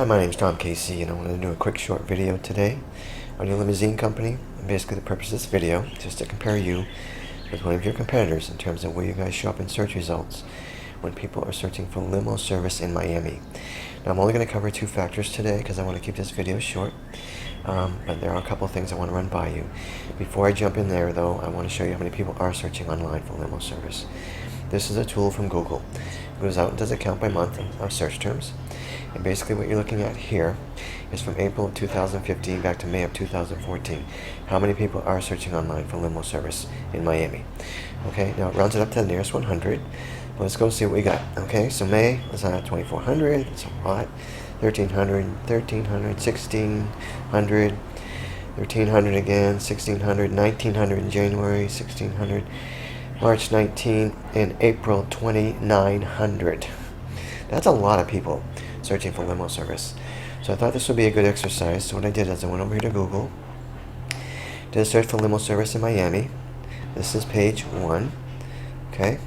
Hi, my name is Tom Casey, and I wanted to do a quick short video today on your limousine company. And basically, the purpose of this video is just to compare you with one of your competitors in terms of where you guys show up in search results when people are searching for limo service in Miami. Now, I'm only going to cover two factors today because I want to keep this video short, but there are a couple of things I want to run by you. Before I jump in there, though, I want to show you how many people are searching online for limo service. This is a tool from Google. It goes out and does a count by month of search terms. And basically what you're looking at here is from April of 2015 back to May of 2014. How many people are searching online for limo service in Miami? Okay, now it rounds it up to the nearest 100. But let's go see what we got. Okay, so May was at 2,400. That's a lot. 1,300, 1,300, 1,600, 1,300 again, 1,600, 1,900 in January, 1,600, March 19, and April 2,900. That's a lot of people searching for limo service. So I thought this would be a good exercise. So what I did is I went over here to Google, did a search for limo service in Miami. This is page 1. Okay,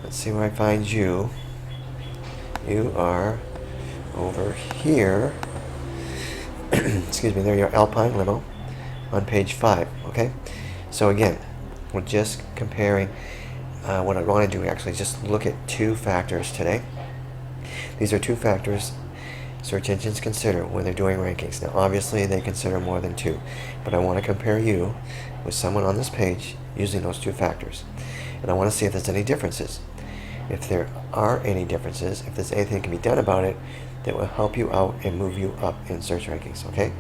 let's see where I find you. You are over here. Excuse me, there you are, Alpine Limo on page 5. Okay, so again, we're just comparing. What I want to do actually is just look at two factors today. These are two factors search engines consider when they're doing rankings. Now, obviously, they consider more than two, but I want to compare you with someone on this page using those two factors. And I want to see if there's any differences. If there are any differences, if there's anything that can be done about it that will help you out and move you up in search rankings, okay?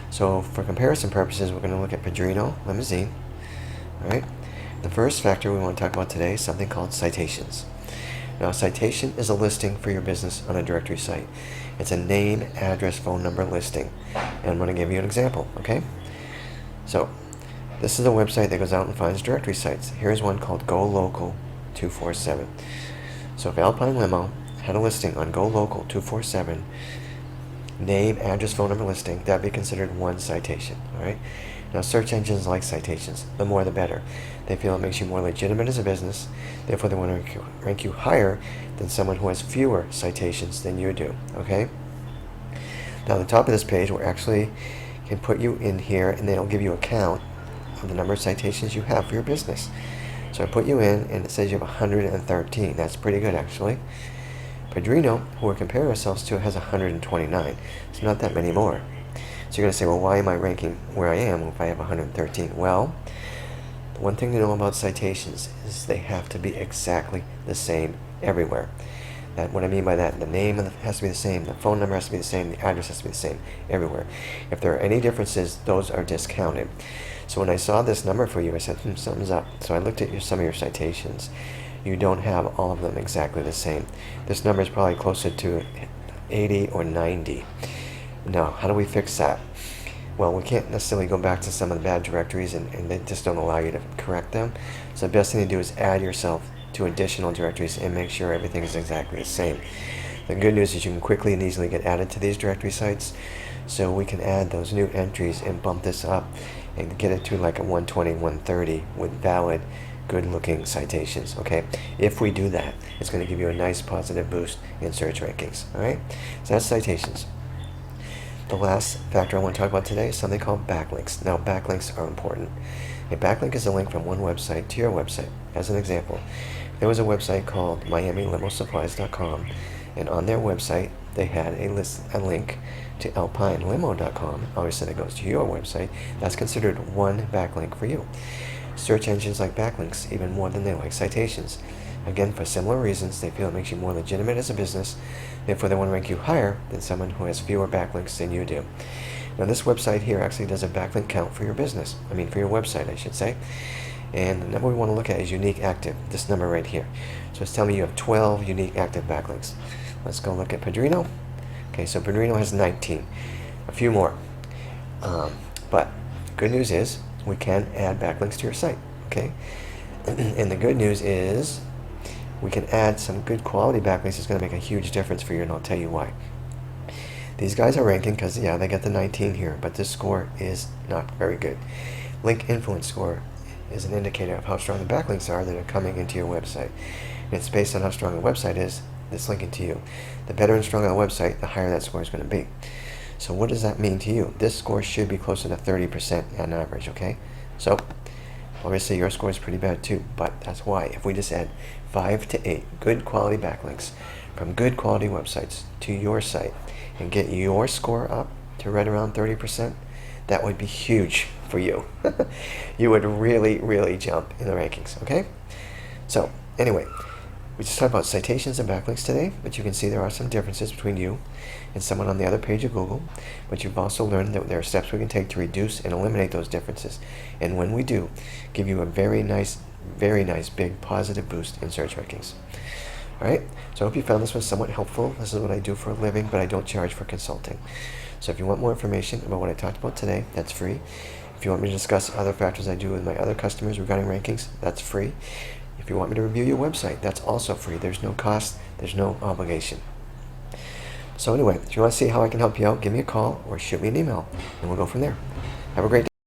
So, for comparison purposes, we're going to look at Padrino Limousine, all right? The first factor we want to talk about today is something called citations. Now, a citation is a listing for your business on a directory site. It's a name, address, phone number listing. And I'm going to give you an example, okay? So, this is a website that goes out and finds directory sites. Here's one called Go Local 247. So, if Alpine Limo had a listing on Go Local 247, name, address, phone number listing, that'd be considered one citation, all right? Now, search engines like citations. The more, the better. They feel it makes you more legitimate as a business. Therefore, they want to rank you higher than someone who has fewer citations than you do, okay? Now, the top of this page, we actually can put you in here, and they'll give you a count of the number of citations you have for your business. So I put you in, and it says you have 113. That's pretty good, actually. Padrino, who we're comparing ourselves to, has 129. So not that many more. So you're going to say, well, why am I ranking where I am if I have 113? Well, the one thing to know about citations is they have to be exactly the same everywhere. What I mean by that, the name has to be the same, the phone number has to be the same, the address has to be the same everywhere. If there are any differences, those are discounted. So when I saw this number for you, I said, something's up. So I looked at some of your citations. You don't have all of them exactly the same. This number is probably closer to 80 or 90. Now, how do we fix that? Well, we can't necessarily go back to some of the bad directories, and they just don't allow you to correct them. So the best thing to do is add yourself to additional directories and make sure everything is exactly the same. The good news is you can quickly and easily get added to these directory sites, so we can add those new entries and bump this up and get it to like a 120, 130 with valid, good-looking citations, okay? If we do that, it's going to give you a nice positive boost in search rankings, all right? So that's citations. The last factor I want to talk about today is something called backlinks. Now, backlinks are important. A backlink is a link from one website to your website. As an example, there was a website called MiamiLimoSupplies.com, and on their website, they had a link to AlpineLimo.com. Obviously, that goes to your website. That's considered one backlink for you. Search engines like backlinks even more than they like citations. Again, for similar reasons, they feel it makes you more legitimate as a business. Therefore, they want to rank you higher than someone who has fewer backlinks than you do. Now, this website here actually does a backlink count for your business. For your website, I should say. And the number we want to look at is unique active, this number right here. So it's telling me you have 12 unique active backlinks. Let's go look at Padrino. Okay, so Padrino has 19. A few more. But good news is we can add backlinks to your site, okay? And the good news is we can add some good quality backlinks. It's going to make a huge difference for you, and I'll tell you why. These guys are ranking because, yeah, they got the 19 here, but this score is not very good. Link influence score is an indicator of how strong the backlinks are that are coming into your website. And it's based on how strong the website is that's linking to you. The better and stronger the website, the higher that score is going to be. So what does that mean to you? This score should be closer to 30% on average, okay? So obviously your score is pretty bad too, but that's why if we just add 5 to 8 good quality backlinks from good quality websites to your site and get your score up to right around 30%, that would be huge for you. You would really, really jump in the rankings, okay? So anyway, we just talked about citations and backlinks today, but you can see there are some differences between you and someone on the other page of Google, but you've also learned that there are steps we can take to reduce and eliminate those differences. And when we do, give you a very nice, big positive boost in search rankings. All right, so I hope you found this one somewhat helpful. This is what I do for a living, but I don't charge for consulting. So if you want more information about what I talked about today, that's free. If you want me to discuss other factors I do with my other customers regarding rankings, that's free. If you want me to review your website, that's also free. There's no cost, there's no obligation. So anyway, if you want to see how I can help you out, give me a call or shoot me an email, and we'll go from there. Have a great day.